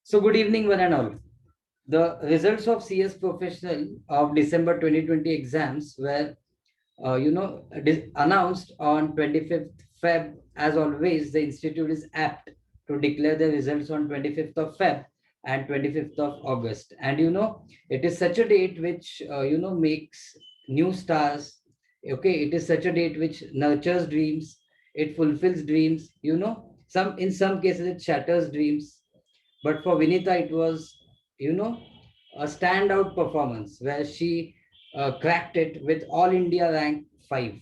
So good evening, one and all. The results of CS Professional of December 2020 exams were, announced on 25th Feb. As always, the institute is apt to declare the results on 25th of Feb and 25th of August. And it is such a date which makes new stars. Okay, it is such a date which nurtures dreams. It fulfills dreams. Some in some cases it shatters dreams, but for Vinita, it was, you know, a standout performance where she cracked it with All India rank 5.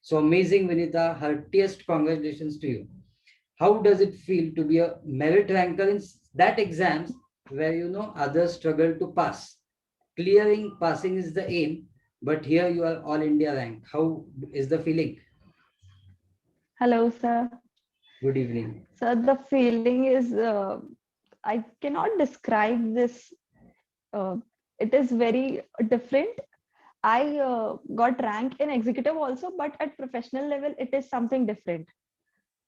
So amazing, Vinita. Heartiest congratulations to you. How does it feel to be a merit ranker in that exams where others struggle to pass? Clearing, passing is the aim, but here you are All India rank. How is the feeling? Hello, sir. Good evening. So the feeling is, I cannot describe this. Uh, it is very different. I got rank in executive also, but at professional level, it is something different.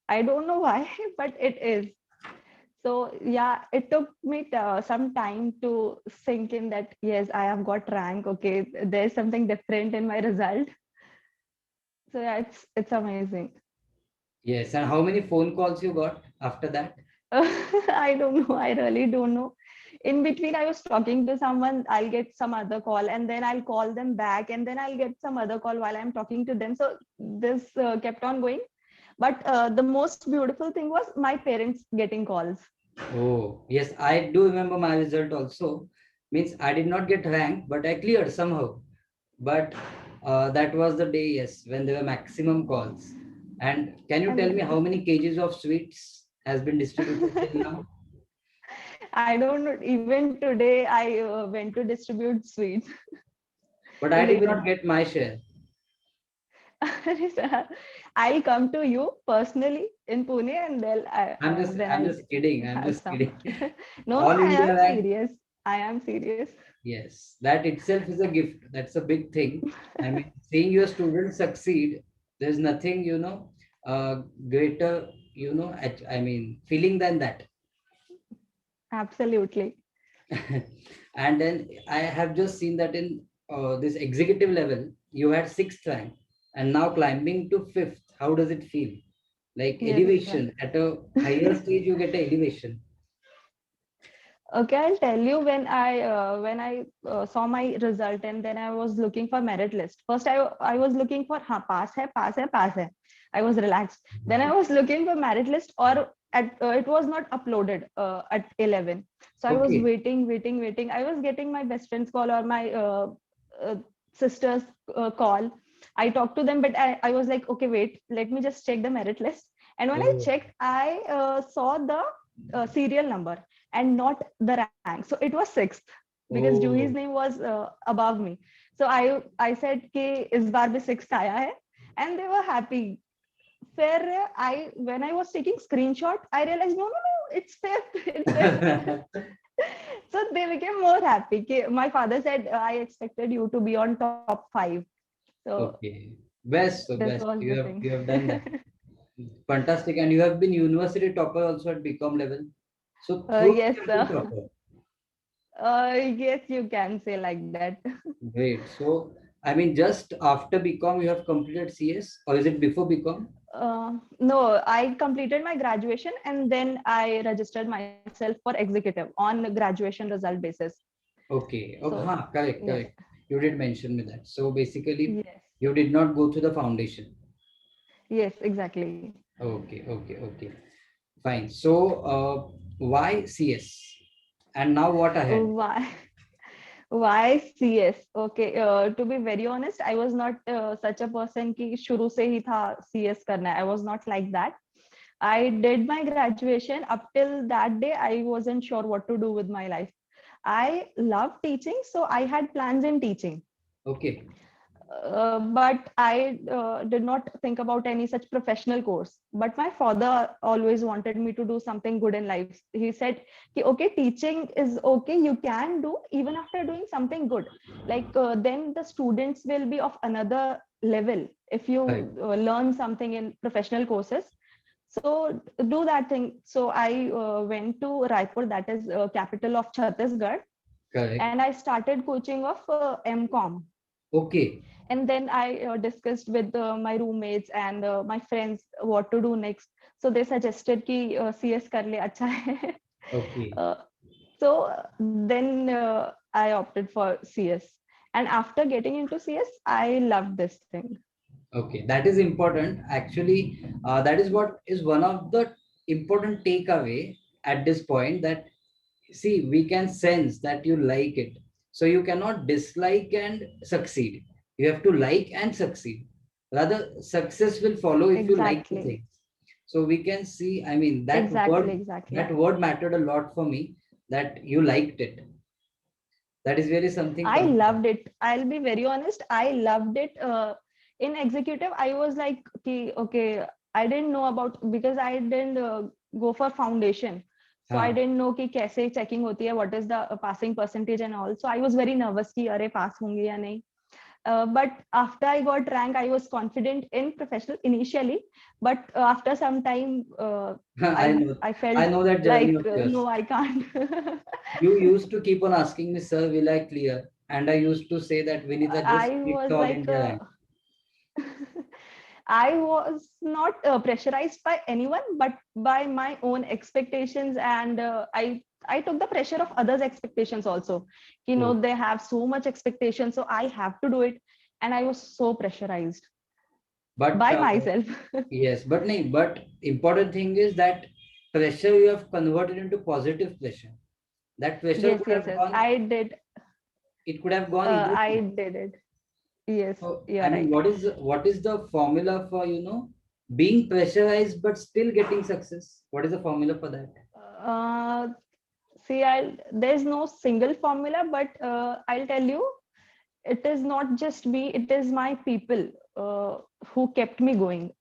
I don't know why, but it is. So yeah, it took me some time to sink in that yes, I have got rank. Okay, there's something different in my result. So yeah, it's amazing. Yes, and how many phone calls you got after that? I don't know. I really don't know. In between, I was talking to someone, I'll get some other call, and then I'll call them back, and then I'll get some other call while I'm talking to them. So this kept on going. But the most beautiful thing was my parents getting calls. Oh, yes, I do remember my result also. Means I did not get ranked, but I cleared somehow. But that was the day, yes, when there were maximum calls. And can you tell me And how many kgs of sweets has been distributed till now? I don't know. Even today, I went to distribute sweets But I in did not between. get my share. I'll come to you personally in Pune, and then I'm I'll just kidding. I'm have just some. kidding. No, no, All I India am rank. serious. I am serious. Yes, that itself is a gift. That's a big thing. I mean, seeing your students succeed, there's nothing, greater, I mean, feeling than that. Absolutely. And then I have just seen that in this executive level, you had sixth rank and now climbing to fifth. How does it feel? Like Yes, sir. elevation at a higher stage, you get a elevation. Okay, I'll tell you when I saw my result and then I was looking for merit list. First, I was looking for pass hai, pass hai, pass hai. I was relaxed. Then I was looking for merit list or it was not uploaded at 11. So I was Okay. waiting. I was getting my best friend's call or my uh, sister's call. I talked to them, but I was like, okay, wait, let me just check the merit list. And when I Oh. checked, I saw the serial number and not the rank. So it was sixth because Juhi's name Oh. was above me. So I said कि इस बार भी sixth आया है, and they were happy. Fair, I when I was taking screenshot, I realized no, it's fifth, it's fifth. So they became more happy. My father said, I expected you to be on top five. So Okay. Best, so this best. was the You thing. have done that. Fantastic. And you have been university topper also at BCom level. So through Yes, you have been sir. topper. Yes, you can say like that. Great. So I mean, just after BCom you have completed CS, or is it before BCom? No, I completed my graduation and then I registered myself for executive on graduation result basis. Okay. Oh, So, correct, yes, correct. You did mention me that. So basically, yes, you did not go through the foundation. yes, exactly. Okay, okay, okay. Fine. So why CS? And now what ahead? Why? Why CS? Okay, to be very honest, I was not such a person कि शुरू से ही था CS करना है. I was not like that. I did my graduation. Up till that day, I wasn't sure what to do with my life. I love teaching, so I had plans in teaching. Okay. But I did not think about any such professional course. But my father always wanted me to do something good in life. He said, okay, teaching is okay, you can do even after doing something good. Like then the students will be of another level if Right. you learn something in professional courses. So do that thing. So I went to Raipur, that is capital of Chhattisgarh, Correct. and I started coaching of MCOM. Okay. And then I discussed with my roommates and my friends what to do next. So they suggested ki CS kar le, acha hai. Okay. uh, so then I opted for CS. And after getting into CS, I loved this thing. Okay, that is important. Actually, that is what is one of the important takeaway at this point, that see, we can sense that you like it. So you cannot dislike and succeed. You have to like and succeed. Rather, success will follow if you like the Exactly. things. So we can see, I mean, Exactly. Exactly. that word mattered a lot for me, that you liked it. That is really something I confident. loved it. I'll be very honest. I loved it. In executive, I was like, okay, I didn't know about, because I didn't go for foundation. So I Huh. didn't know कि कैसे checking होती है, what is the passing percentage and all. So I was very nervous कि अरे pass होंगे या नहीं. But after I got rank, I was confident in professional initially. But after some time, I know. I I felt know that journey like of yours. no, I can't. You used to keep on asking me, sir, will I clear? And I used to say that Vinita just I hit was all like India rank. I was not pressurized by anyone, but by my own expectations, and I took the pressure of others' expectations also. You know, Oh, they have so much expectation, so I have to do it, and I was so pressurized but by myself. yes, but nahi, but important thing is that pressure you have converted into positive pressure. That pressure Yes, could yes, have yes. gone, it could have gone either I way. did it. Yes, So, I you're mean, right. what is the formula for, being pressurized but still getting success? What is the formula for that? Uh, See, there's no single formula, but I'll tell you, it is not just me, it is my people who kept me going.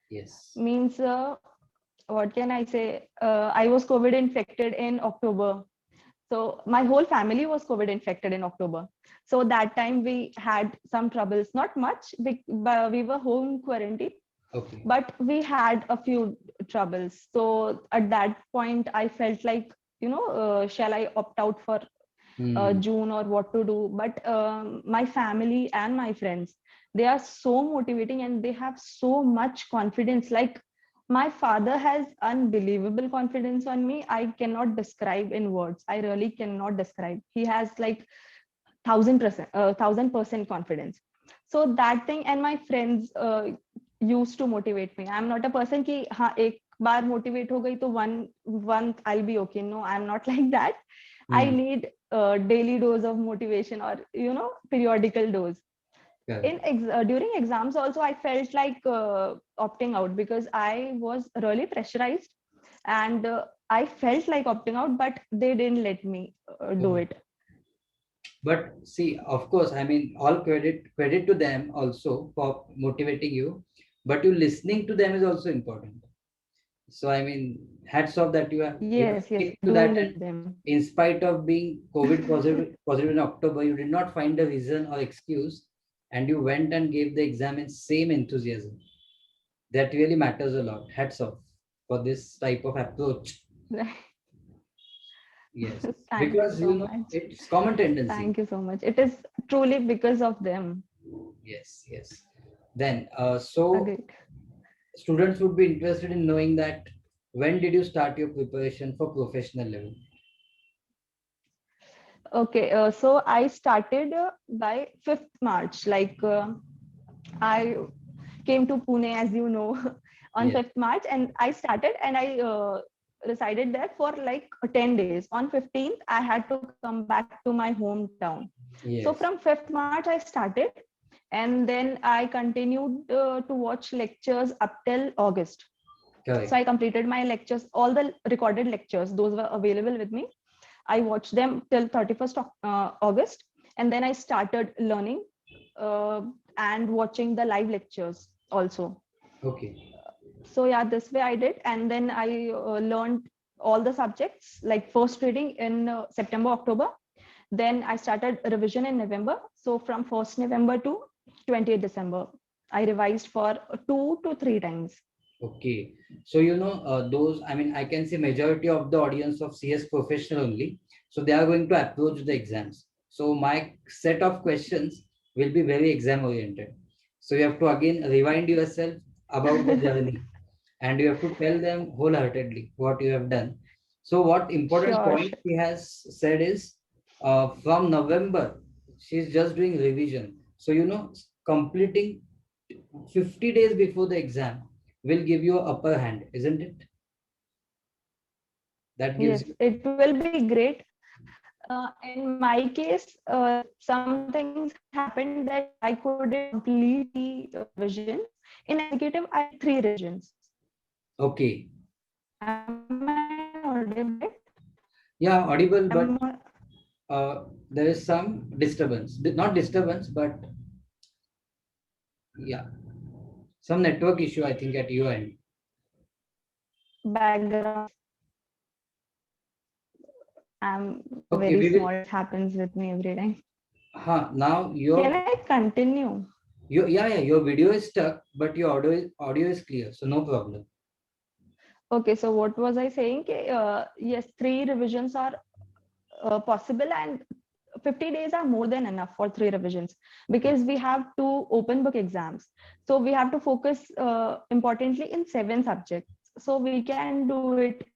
Yes. Means, what can I say? I was COVID infected in October. So my whole family was COVID infected in October. So that time we had some troubles, not much, but we were home quarantine, Okay. but we had a few troubles. So at that point, I felt like, shall I opt out for Hmm. June or what to do? But my family and my friends, they are so motivating and they have so much confidence. Like my father has unbelievable confidence on me. I cannot describe in words. I really cannot describe. He has like 1,000%, 1,000% confidence. So that thing, and my friends used to motivate me. I'm not a person ki हाँ एक बार motivate हो गई तो one I'll be okay. No, I'm not like that. I Hmm. need a daily dose of motivation, or periodical dose. Correct. During exams also, I felt like opting out because I was really pressurized, and I felt like opting out, but they didn't let me do Oh. it. But see, of course, I mean, all credit to them also for motivating you. But you listening to them is also important. So I mean, hats off that you have Yes, yes, stick to that, doing and with them. in spite of being COVID positive in October, you did not find a reason or excuse, and you went and gave the exam in same enthusiasm. That really matters a lot. Hats off for this type of approach. Yes, Thank you because so much. it's common tendency. Thank you so much. It is truly because of them. Yes, yes. Then, so Agreed. students would be interested in knowing that when did you start your preparation for professional level? Okay, so I started by 5th March. Like I came to Pune, as you know, on Yes, 5th March, and I started and I resided there for like 10 days. On 15th, I had to come back to my hometown. So from yes, 5th March, I started, and then I continued to watch lectures up till August. So I correct. completed my lectures, all the recorded lectures, those were available with me. I watched them till 31st of August, and then I started learning uh, and watching the live lectures also. Okay, So yeah, this way I did, and then I learned all the subjects, like first reading in September, October. Then I started revision in November. So from 1st November to 20th December, I revised for 2 to 3 times. Okay. So, you know, those, I mean, I can say majority of the audience of CS professional only. So they are going to approach the exams. So my set of questions will be very exam oriented. So you have to again remind yourself about the journey, and you have to tell them wholeheartedly what you have done. So what important Sure, point sure. he has said is, from November, she's just doing revision. So, you know, completing 50 days before the exam will give you a upper hand, isn't it? That gives Yes, you. it will be great. In my case, some things happened that I couldn't complete the revisions. In executive, I did 3 revisions. Okay. Am I audible? Yeah, audible, Am but there is some disturbance. Not disturbance, but yeah, some network issue, I think, at your end. background noise? I'm Okay, very we will. small. It happens with me every time. Now Can I continue? your video is stuck, but your audio is clear, so no problem. Okay, so what was I saying? Yes, 3 revisions are possible, and 50 days are more than enough for 3 revisions because we have 2 open book exams. So we have to focus importantly in 7 subjects. So we can do it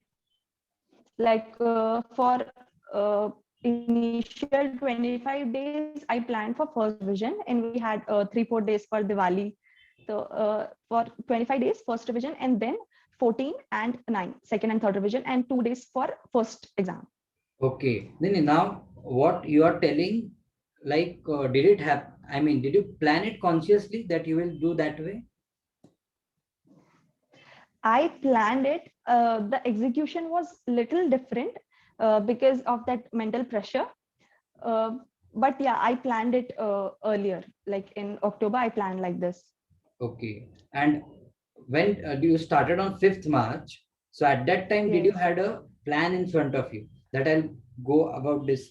like for initial 25 days, I planned for first revision, and we had 3-4 days for Diwali. So for 25 days, first revision, and then 14 and 9, second and third revision, and 2 days for first exam. Okay. Then now what you are telling, like, did it happen? I mean, did you plan it consciously that you will do that way? I planned it. The execution was little different because of that mental pressure. Uh, but yeah, I planned it earlier, like in October. I planned like this. Okay. And when you started on 5th March, so at that time, did you Yes, had a plan in front of you that I'll go about this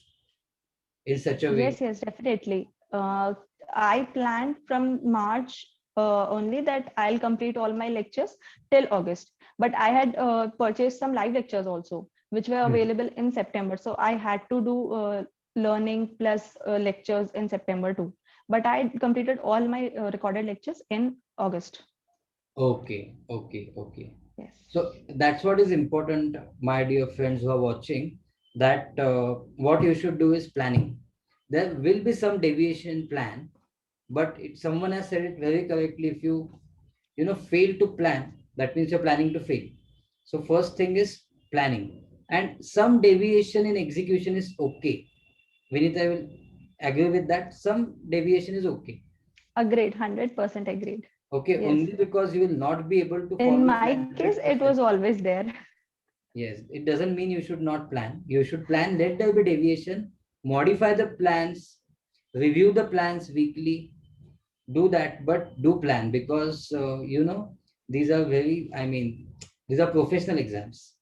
in such a way? yes, definitely. I planned from March only that I'll complete all my lectures till August. But I had purchased some live lectures also, which were Hmm. available in September. So I had to do learning plus lectures in September too. But I completed all my recorded lectures in August. Okay, okay, okay. Yes. So that's what is important, my dear friends who are watching, that what you should do is planning. There will be some deviation plan, but someone has said it very correctly. If you fail to plan, that means you're planning to fail. So first thing is planning, and some deviation in execution is okay. Vinita will agree with that. Some deviation is okay. Agreed, 100% agreed. Okay, Yes. only because you will not be able to In follow the my case, it was 100%. always there. Yes, it doesn't mean you should not plan. You should plan, let there be deviation, modify the plans, review the plans weekly, do that, but do plan, because these are very, I mean, these are professional exams,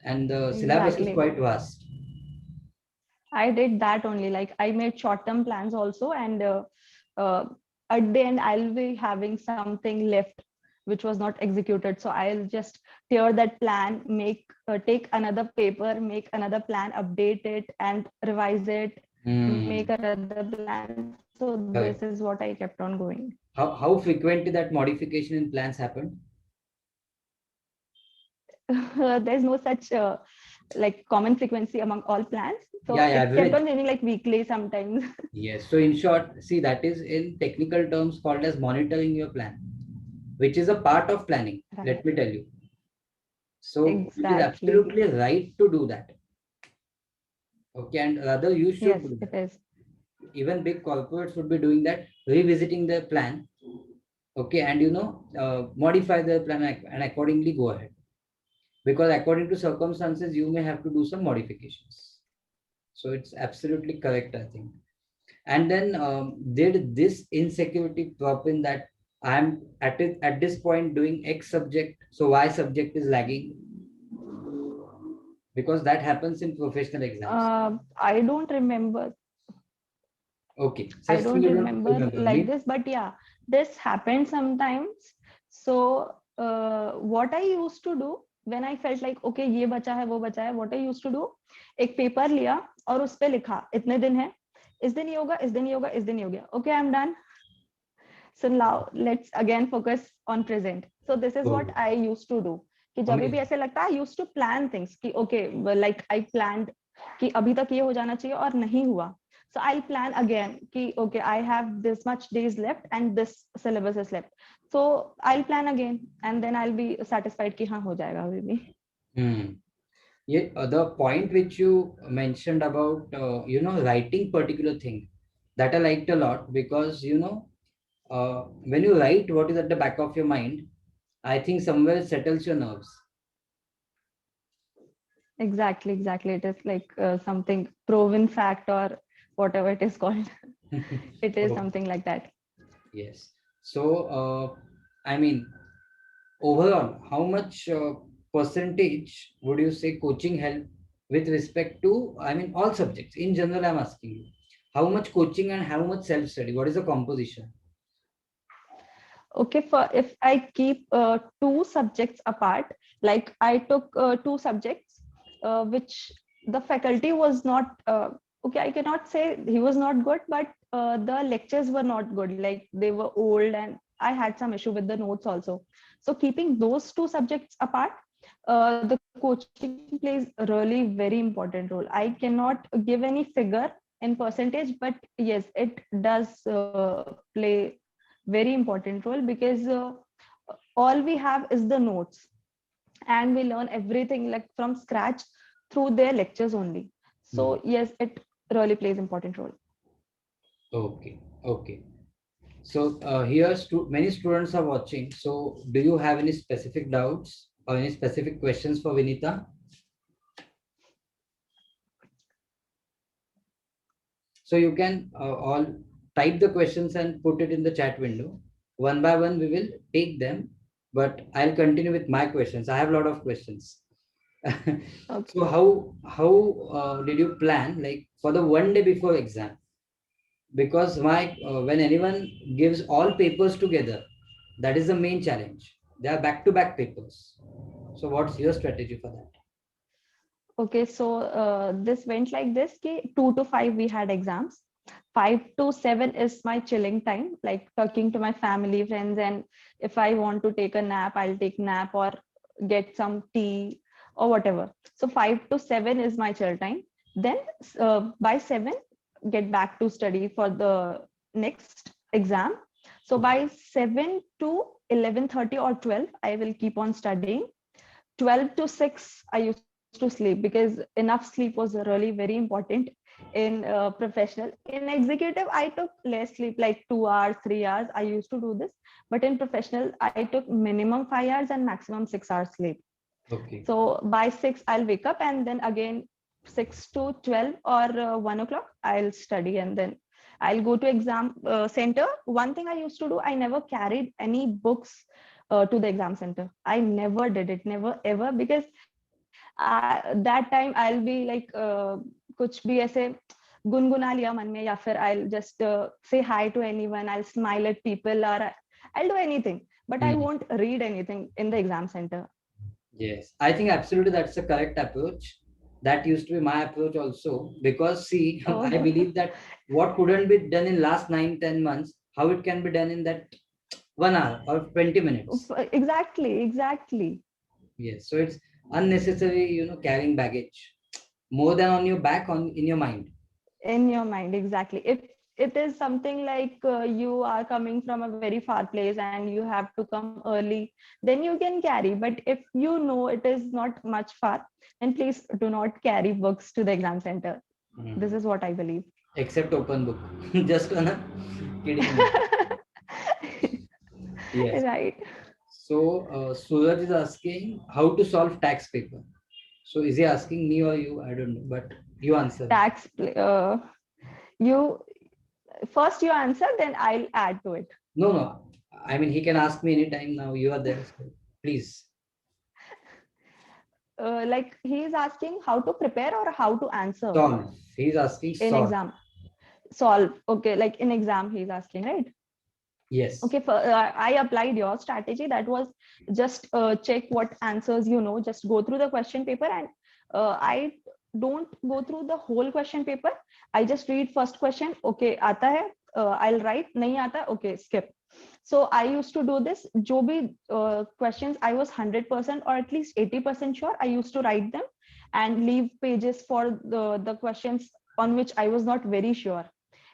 and the syllabus is Exactly. quite vast. I did that only. Like I made short-term plans also, and uh, at the end I'll be having something left which was not executed. So I'll just tear that plan, take another paper, make another plan, update it, and revise it, make Hmm. another plan. So this is what I Correct. kept on going. How frequently that modification in plans happen? There's no such like common frequency among all plans. So Yeah, yeah, it kept average. on changing like weekly sometimes. Yes. So in short, see, that is in technical terms called as monitoring your plan, which is a part of planning. Right. Let me tell you. So it is Exactly. absolutely right to do that. Okay, and rather you should Yes, do it that. is. Even big corporates would be doing that, revisiting their plan. Okay, and modify their plan and accordingly go ahead. Because according to circumstances, you may have to do some modifications. So it's absolutely correct, I think. And then did this insecurity prop in that I'm at this point doing X subject, so Y subject is lagging, because that happens in professional exams. I don't remember. Okay, so I still don't you don't remember remember like me. this, but yeah, this happened sometimes. So what I used to do when I felt like okay ये बचा है वो बचा है, what I used to do, एक paper लिया और उस पे लिखा इतने दिन है, इस दिन ये होगा, इस दिन ये होगा, इस दिन ये हो गया, okay I'm done. So now let's again focus on present. So this is what I used to do. कि जब भी ऐसे लगता है I used to plan things कि okay like I planned कि अभी तक ये हो जाना चाहिए और नहीं हुआ. So I'll plan again कि okay I have this much days left and this syllabus is left. So I'll plan again and then I'll be satisfied कि हाँ हो जाएगा अभी भी. Yeah, the point which you mentioned about writing particular thing, that I liked a lot, because when you write what is at the back of your mind, I think somewhere it settles your nerves. Exactly. It is like something proven fact or whatever it is called. It is something like that. Yes. So, I mean, overall, how much percentage would you say coaching help with respect to, I mean, all subjects? In general, I'm asking you, how much coaching and how much self-study? What is the composition? Okay, for if I keep two subjects apart, like I took two subjects, which the faculty was not, okay, I cannot say he was not good, but the lectures were not good. Like they were old and I had some issue with the notes also. So keeping those two subjects apart, the coaching plays a really very important role. I cannot give any figure in percentage, but yes, it does play very important role because all we have is the notes and we learn everything like from scratch through their lectures only. So yes, it really plays important role. Okay. So here many students are watching. So do you have any specific doubts or any specific questions for Vinita? So you can all type the questions and put it in the chat window. One by one, we will take them, but I'll continue with my questions. I have a lot of questions. Okay. So how did you plan, like, for the one day before exam? Because when anyone gives all papers together, that is the main challenge. They are back-to-back papers. So what's your strategy for that? Okay, so this went like this: 2 to 5 we had exams. 5 to 7 is my chilling time, like talking to my family, friends, and if I want to take a nap, I'll take nap or get some tea or whatever. So 5 to 7 is my chill time. Then by 7, get back to study for the next exam. So by 7 to 11:30 or 12, I will keep on studying. 12 to 6, I used to sleep because enough sleep was really very important in professional. In executive, I took less sleep, like 2 hours, 3 hours. I used to do this. But in professional, I took minimum 5 hours and maximum 6 hours sleep. Okay. So by 6, I'll wake up and then again 6 to 12 or 1 o'clock, I'll study and then I'll go to exam center. One thing I used to do, I never carried any books to the exam center. I never did it, never ever, because that time I'll be like कुछ भी ऐसे गुनगुना लिया मन में, या फिर I'll just say hi to anyone, I'll smile at people, or I'll do anything, but I won't read anything in the exam center. Yes, I think absolutely that's the correct approach. That used to be my approach also, because see, I believe that what couldn't be done in last 9-10 months, how it can be done in that 1 hour or 20 minutes. Exactly. Yes, so it's unnecessary, carrying baggage more than on your back, in your mind. In your mind, exactly. If it is something like you are coming from a very far place and you have to come early, then you can carry. But if you know it is not much far, then please do not carry books to the exam center. This is what I believe. Except open book. Just on a kidding. Yes. Right. So Suraj is asking how to solve tax paper. So is he asking me or you? I don't know, but you answer. Tax, you first you answer, then I'll add to it. No. I mean, he can ask me anytime now. You are there. So please. Like he is asking how to prepare or how to answer. Solve. He's asking solve. In exam. Solve. Okay, like in exam he's asking, right? Yes. Okay, I applied your strategy. That was just check what answers you know, just go through the question paper, and I don't go through the whole question paper. I just read first question. Okay, aata hai, I'll write. Nahi aata, okay, skip. So I used to do this. Jo bhi questions I was 100% or at least 80% sure, I used to write them and leave pages for the questions on which I was not very sure.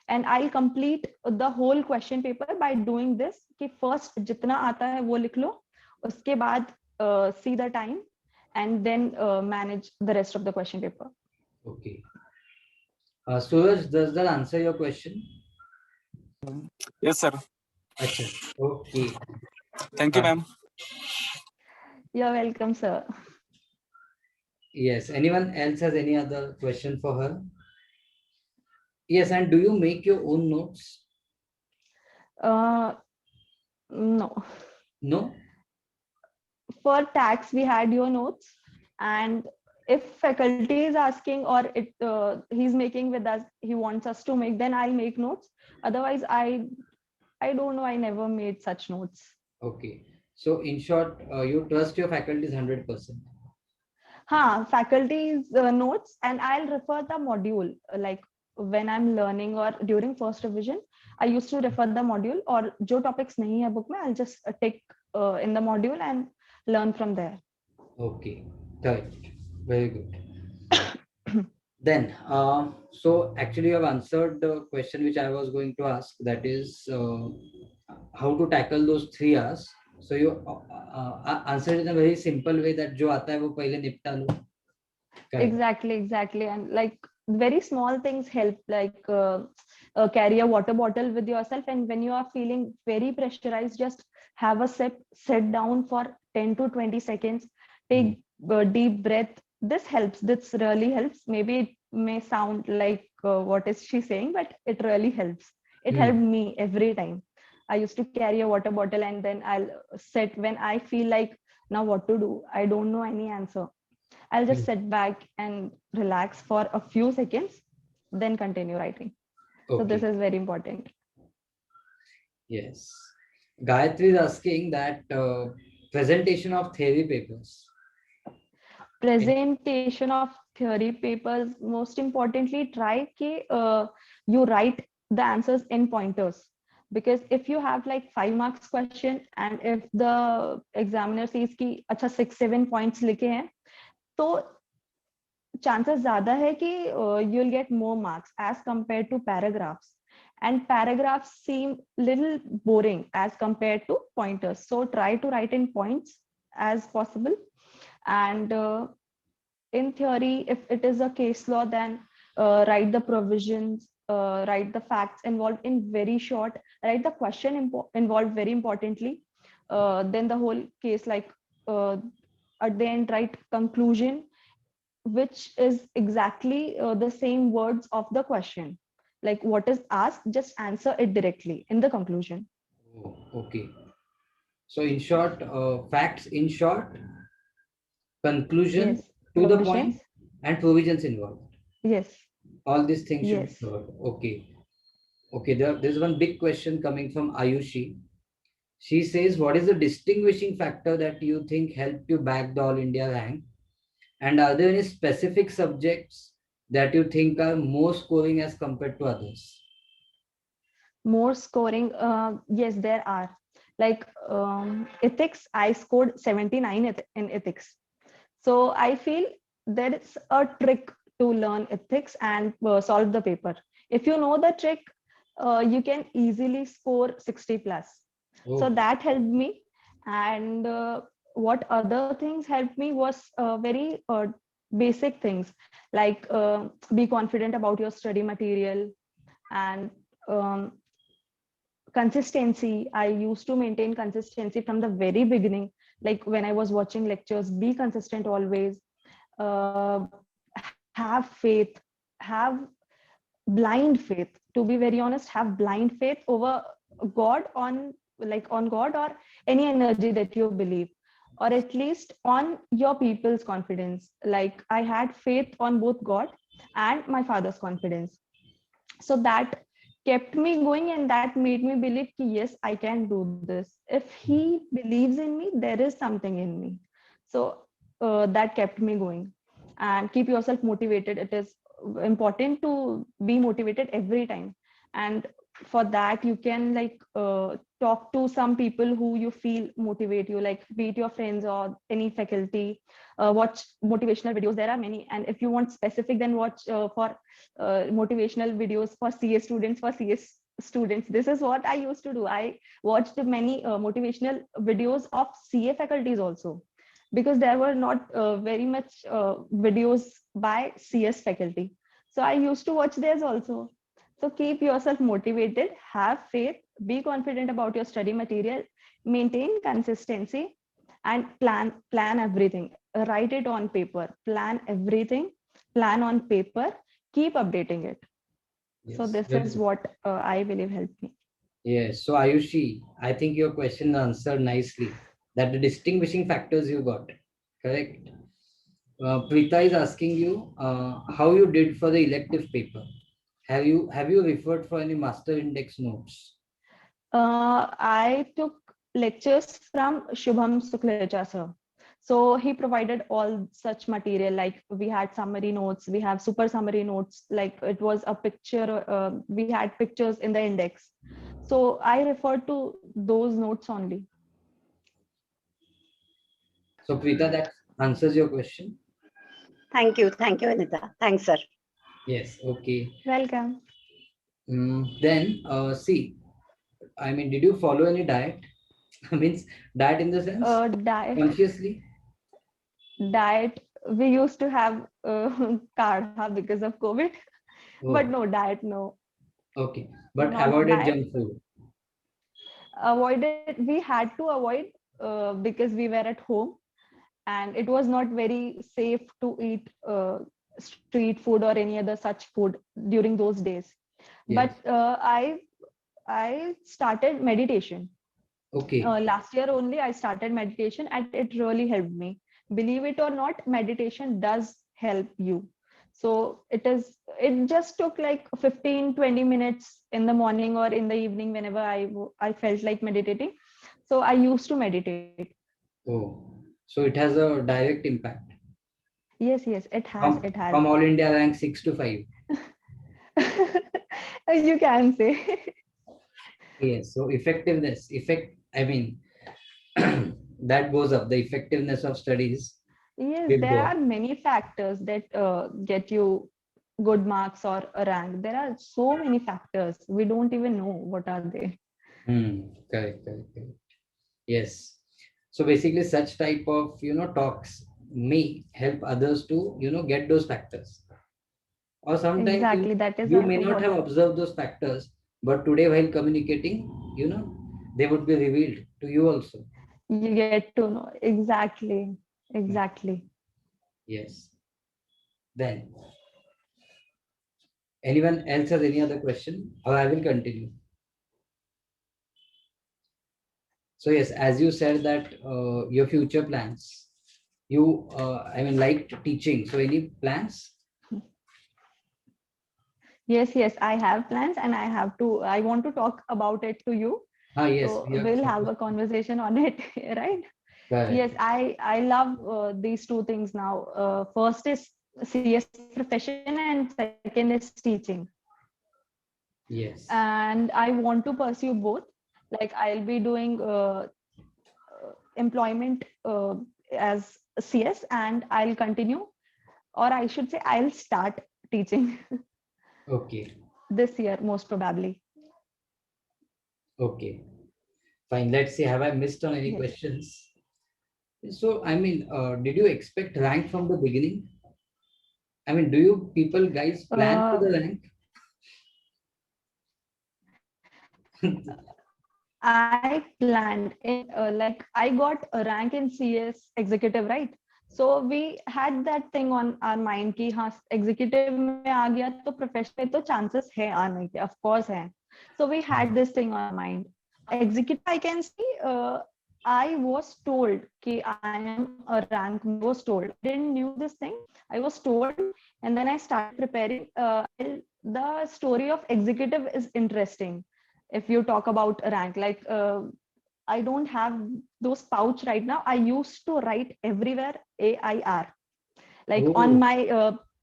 And I'll complete the whole question paper by doing this कि first जितना आता है वो लिख लो, उसके बाद see the time and then manage the rest of the question paper. Okay. Suraj, does that answer your question? Yes, sir. Acha. Okay. Thank you, ma'am. You're welcome, sir. Yes. Anyone else has any other question for her? Yes. And do you make your own notes? No. No. For tax, we had your notes, and if faculty is asking or he's making with us, he wants us to make, then I'll make notes. Otherwise, I don't know. I never made such notes. Okay. So in short, you trust your faculties 100%. Faculty's notes, and I'll refer the module like when I'm learning or during first revision. I used to refer the module, or jo topics nahi hai book mein, I'll just take in the module and learn from there. Okay. Right. Very good. Then, so actually you have answered the question which I was going to ask, that is how to tackle those 3 hours. So you answered in a very simple way that jo aata hai wo pehle nipta lo. Correct. Exactly. And like very small things help, like carry a water bottle with yourself. And when you are feeling very pressurized, just have a sip, sit down for 10 to 20 seconds, take a deep breath. This helps. This really helps. Maybe it may sound like what is she saying, but it really helps. It helped me every time. I used to carry a water bottle, and then I'll sit when I feel like now what to do. I don't know any answer. I'll just sit back and relax for a few seconds, then continue writing. Okay. So this is very important. Yes. Gayatri is asking that presentation of theory papers. Presentation of theory papers, most importantly, try you write the answers in pointers. Because if you have like 5 marks question, and if the examiner says ki acha 6-7 points likhe hain, तो chances zyada hai ki you'll get more marks as compared to paragraphs, and paragraphs seem little boring as compared to pointers. So try to write in points as possible. And in theory, if it is a case law, then write the provisions, write the facts involved in very short, write the question involved very importantly, then the whole case, like at the end write conclusion, which is exactly the same words of the question. Like what is asked, just answer it directly in the conclusion. Oh, okay. So in short, facts in short, conclusion Yes. to the Provisions. point, and provisions involved. Yes. All these things should be Yes. covered. Okay. Okay. There's one big question coming from Ayushi. She says, what is the distinguishing factor that you think helped you back the All India rank? And are there any specific subjects that you think are more scoring as compared to others? More scoring, yes, there are. Like ethics, I scored 79 in ethics. So I feel there is a trick to learn ethics and solve the paper. If you know the trick, you can easily score 60 plus. Oh. So that helped me. And what other things helped me was very basic things, like be confident about your study material, and consistency. I used to maintain consistency from the very beginning. Like when I was watching lectures, be consistent always. Have faith, have blind faith. To be very honest, have blind faith over God, on God or any energy that you believe, or at least on your people's confidence. Like I had faith on both God and my father's confidence. So that kept me going, and that made me believe ki, yes, I can do this. If he believes in me, there is something in me. So that kept me going. And keep yourself motivated. It is important to be motivated every time. And for that, you can like talk to some people who you feel motivate you, like be it your friends or any faculty. Watch motivational videos, there are many. And if you want specific, then watch for motivational videos for CS students, for CS students. This is what I used to do. I watched many motivational videos of CA faculties also, because there were not very much videos by CS faculty. So I used to watch theirs also. So keep yourself motivated, have faith, be confident about your study material, maintain consistency, and plan everything. Write it on paper, plan everything, plan on paper, keep updating it. So Yes. this Very is good. what I believe helped me. Yes. So Ayushi, I think your question answered nicely. That the distinguishing factors you got. Correct. Preeta is asking you how you did for the elective paper. Have you referred for any master index notes? I took lectures from Shubham Suklecha sir. So he provided all such material, like we had summary notes, we have super summary notes, like it was a picture, we had pictures in the index. So I referred to those notes only. So Preeta, that answers your question. Thank you, Anita. Thanks, sir. Yes. Okay. Welcome. Then see, I mean, did you follow any diet? Means diet in the sense consciously. Diet, we used to have kadha because of COVID, but Oh, no diet, no, okay. But not avoided diet. junk food. Avoided, we had to avoid because we were at home, and it was not very safe to eat street food or any other such food during those days. But Yes. I started meditation. Okay. Last year only I started meditation, and it really helped me. Believe it or not, meditation does help you. So it just took like 15-20 minutes in the morning or in the evening, whenever I felt like meditating. So I used to meditate. Oh, so it has a direct impact Yes, it has, from it has. from all India rank 6 to 5. You can say. Yes. So effectiveness, I mean, that goes up. The effectiveness of studies Yes, will there go are up. many factors that get you good marks or a rank. There are so many factors. We don't even know what are they. Correct. Yes. So basically, such type of talks may help others to get those factors. Or sometimes you Exactly. That is you may not what have observed those factors, but today while communicating, they would be revealed to you also. you get to know. Exactly. Hmm. Exactly. Yes. Then anyone else has any other question, or I will continue. So yes, as you said that your future plans, you I mean like teaching. So any plans? Yes, I have plans, and I want to talk about it to you. Ah, yes, So we are we'll have supposed a to. conversation on it, right? Yes, Correct. I love these two things now. First is CS profession, and second is teaching. Yes. And I want to pursue both. Like I'll be doing employment as CS, and I'll continue, or I should say I'll start teaching Okay. this year, most probably. Okay. Fine. Let's see. Have I missed on any Yes. questions? So, I mean, did you expect rank from the beginning? I mean, do you people guys plan for Uh, the rank? I planned in like I got a rank in CS executive, right? So we had that thing on our mind कि हाँ executive में आ गया तो professional में तो chances है आने के, of course है. So we had this thing on our mind. Executive, I can see. I was told कि I am a rank. I was told. I didn't knew this thing. I was told, and then I started preparing. the story of executive is interesting. If you talk about rank, like I don't have those pouch right now. I used to write everywhere AIR, like on Oh, my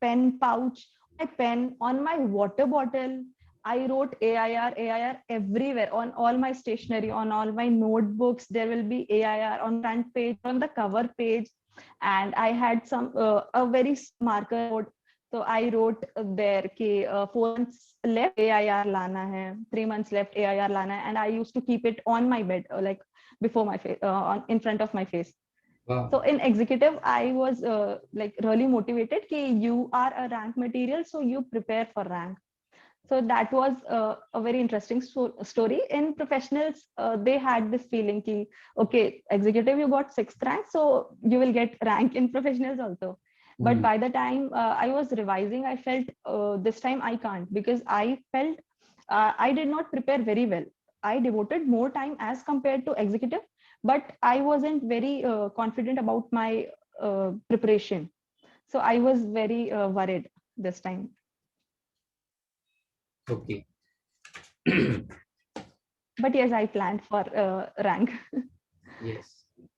pen pouch, my pen, on my water bottle. I wrote AIR everywhere, on all my stationery, on all my notebooks. There will be AIR on front page, on the cover page. And I had some a very marker board. So I wrote there कि 4 months left AIR lana hai, 3 months left AIR lana hai, and I used to keep it on my bed, like before my face, on in front of my face. So wow. in executive, I was like really motivated कि you are a rank material, so you prepare for rank. So that was a very interesting story. In professionals, they had this feeling कि okay, executive, you got 6th rank, so you will get rank in professionals also. But Hmm. by the time I was revising, I felt this time I can't, because I felt I did not prepare very well. I devoted more time as compared to executive, but I wasn't very confident about my preparation. So I was very worried this time. Okay. But yes, I planned for rank. Yes.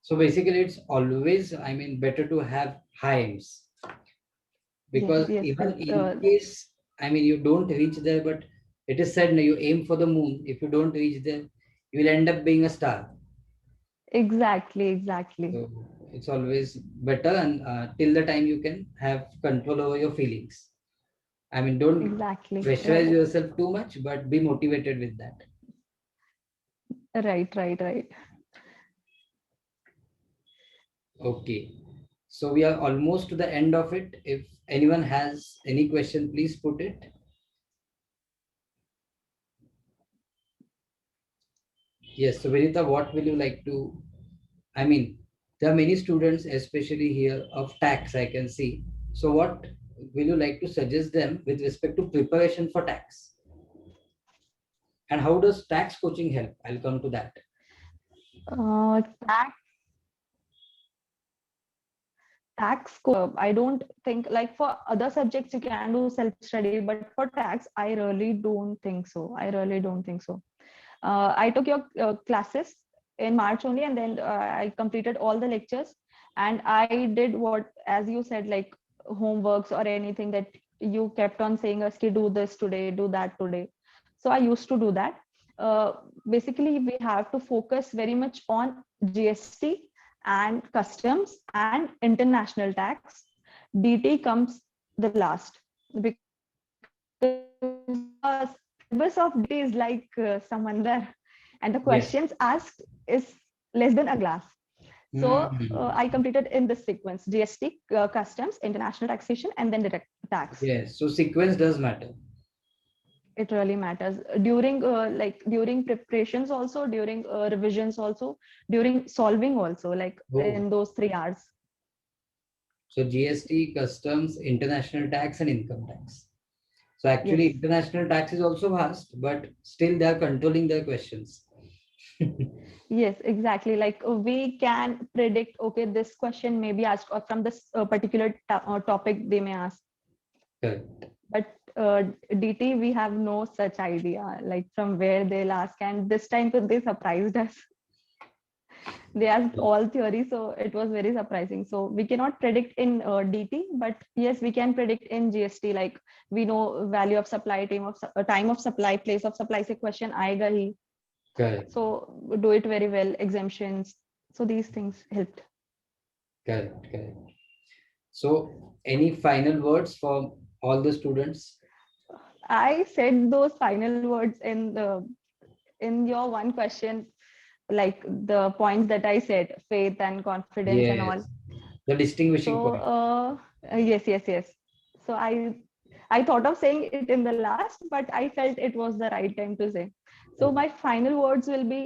So basically, it's always, I mean, better to have high aims, Yes, because yes. even in case, I mean, you don't reach there, but it is said, no, you aim for the moon. If you don't reach there, you will end up being a star. Exactly, exactly, So it's always better, and till the time you can have control over your feelings. I mean, don't exactly. pressurize Right, yourself too much, but be motivated with that. right, right, right. Okay. So we are almost to the end of it. If anyone has any question, please put it. Yes. So Vinita, what will you like to? I mean, there are many students, especially here of tax, I can see. So what will you like to suggest them with respect to preparation for tax? And how does tax coaching help? I'll come to that. Tax, I don't think, like for other subjects you can do self study, but for tax, I really don't think so. I really don't think so. I took your classes in March only, and then I completed all the lectures, and I did what, as you said, like homeworks or anything that you kept on saying us, "Ki do this today, do that today." So I used to do that. Uh, Basically, we have to focus very much on GST and customs and international tax. DT comes the last, because syllabus of DT is like samandar, and the Yes. questions asked is less than a glass. So Mhm. I completed in this sequence: GST, customs, international taxation, and then direct tax. Yes. So sequence does matter. It really matters during like during preparations also, during revisions also, during solving also, like Oh, in those 3 hours. so GST, customs, international tax, and income tax. So actually, Yes. international tax is also vast, but still they are controlling their questions. Yes, exactly. Like we can predict, okay, this question may be asked, or from this particular topic they may ask. Correct. But DT, we have no such idea, like from where they'll ask. And this time they surprised us. They asked all theory, so it was very surprising. So we cannot predict in DT, but yes, we can predict in GST. Like we know value of supply, time of supply, place of supply se question aayega hi. Correct. So do it very well, exemptions. So these things helped. Correct. Correct. So, any final words for all the students? I said those final words in your one question, like the points that I said, faith and confidence and all. Yes, the distinguishing So point. yes, yes, yes. So I thought of saying it in the last, but I felt it was the right time to say. So Okay. my final words will be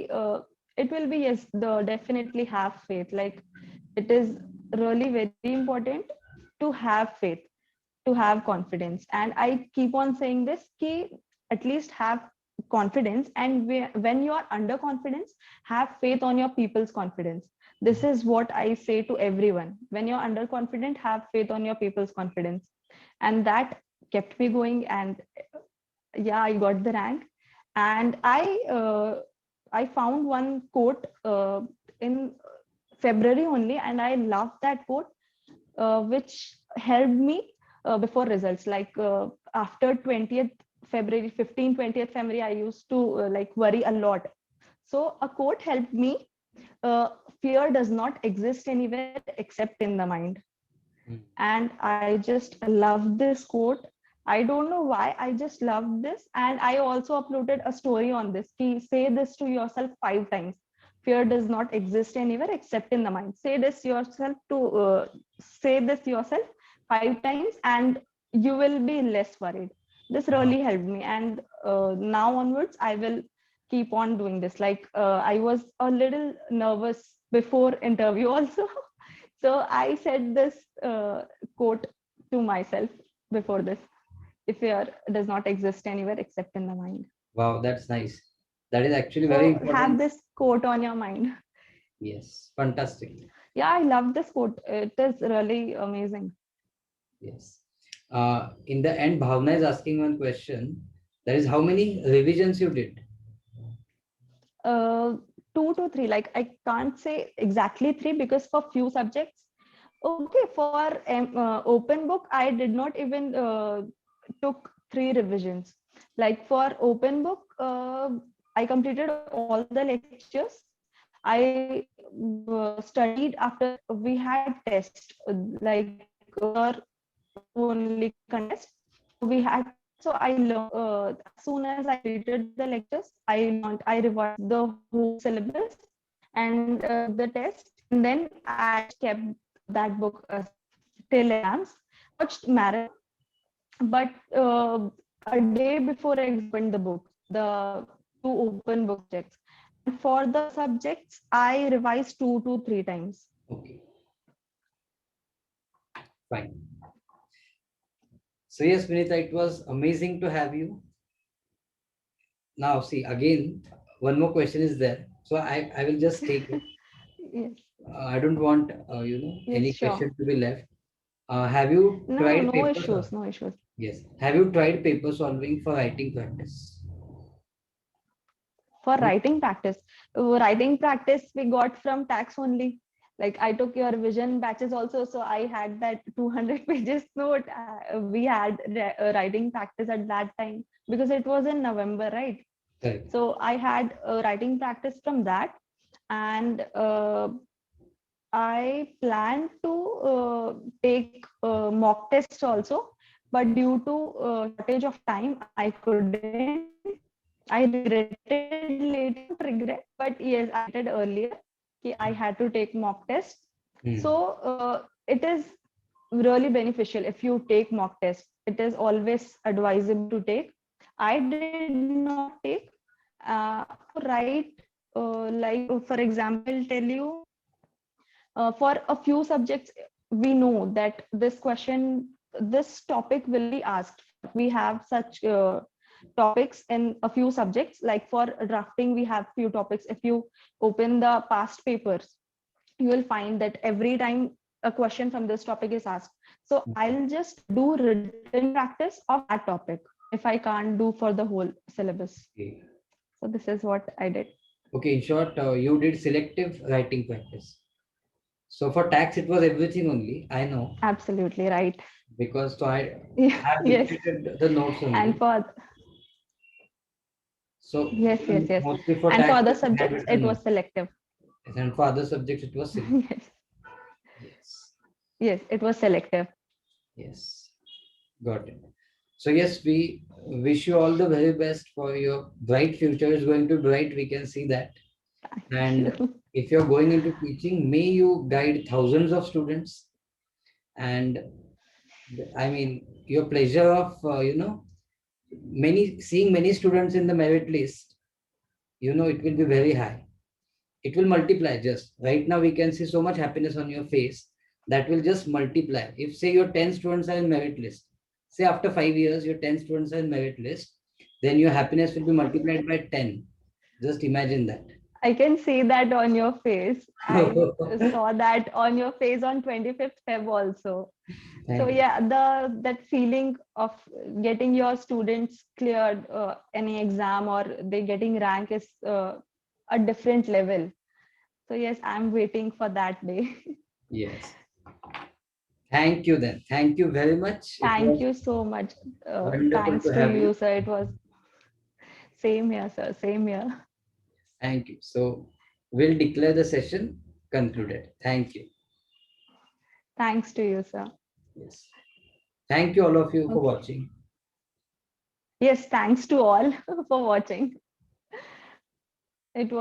it will be yes, the definitely have faith. Like it is really very important to have faith, to have confidence. And I keep on saying this key, at least have confidence. And when you are under confidence, have faith on your people's confidence. This is what I say to everyone: when you're underconfident, have faith on your people's confidence. And that kept me going, and yeah, I got the rank. And I found one quote in February only, and I loved that quote, which helped me before results. Like after 20th February, 20th February, I used to like worry a lot. So a quote helped me. Fear does not exist anywhere except in the mind. Hmm. And I just love this quote. I don't know why, I just love this. And I also uploaded a story on this. Say this to yourself 5 times. Fear does not exist anywhere except in the mind. Say this yourself 5 times, and you will be less worried. This Wow. really helped me, and now onwards I will keep on doing this. Like I was a little nervous before interview also. So I said this quote to myself before this: if fear does not exist anywhere except in the mind. Wow, that's nice. That is actually very So have important. this quote on your mind. Yes, fantastic. Yeah, I love this quote. It is really amazing. Yes. In the end, Bhavna is asking one question. That is, how many revisions you did? Uh, 2 to 3. Like I can't say exactly 3, because for few subjects. Okay, for open book, I did not even took 3 revisions. Like for open book, I completed all the lectures. I studied after we had test, like only contest. So we had test. So I learned as soon as I completed the lectures, I revised the whole syllabus and took the test, and then I just kept that book till exams. Watched marathon, but a day before I opened the book, the 2 open book subjects. And for the subjects, I revised 2 to 3 times. Okay, fine. So yes, Vinita, it was amazing to have you. Now, see, again, one more question is there. So I will just take it. Yes, I don't want, yes, any sure. question to be left. Have you No, tried no paper issues, solving? no issues. Yes. Have you tried paper solving for writing practice? For writing practice we got from tax only. Like I took your vision batches also, so I had that 200 pages note. We had writing practice at that time because it was in November, right? Correct. So I had writing practice from that. And I planned to take mock tests also, but due to shortage of time, I couldn't. I regretted later, not regret, but yes, I regretted earlier. I had to take mock test. Hmm. So it is really beneficial if you take mock test. It is always advisable to take. I did not take. To write, like for example, I'll tell you, for a few subjects, we know that this topic will be asked. We have such topics in a few subjects. Like for drafting, we have few topics. If you open the past papers, you will find that every time a question from this topic is asked. So I'll just do written practice of that topic if I can't do for the whole syllabus. Okay. So this is what I did. Okay. In short, you did selective writing practice. So for tax, it was everything only. I know Absolutely right. because so I Yeah, have yes. dictated the notes And only. for So yes, yes, yes. mostly for And for tax, other I had subjects, it written was notes. selective. And for other subjects, it was selective. Yes, Yes. yes, it was selective. Yes. Got it. So yes, we wish you all the very best for your bright future. Is going to be bright. We can see that. Thank And you. if you're going into teaching, may you guide thousands of students. And I mean, your pleasure of seeing many students in the merit list, it will be very high. It will multiply. Just right now we can see so much happiness on your face that will just multiply. If say your 10 students are in merit list, say after 5 years your 10 students are in merit list, then your happiness will be multiplied by 10. Just imagine that. I can see that on your face. I saw that on your face on 25th Feb also. Thank So you. yeah, that feeling of getting your students cleared any exam or they getting rank is a different level. So yes, I'm waiting for that day. Yes. Thank you then. Thank you very much. It Thank was you so much. wonderful Thanks to to have you, you. sir. It was same here, sir. Same here. Thank you. So we'll declare the session concluded. Thank you. Thanks to you, sir. Yes. Thank you all of you for Okay. watching. Yes, thanks to all for watching. It was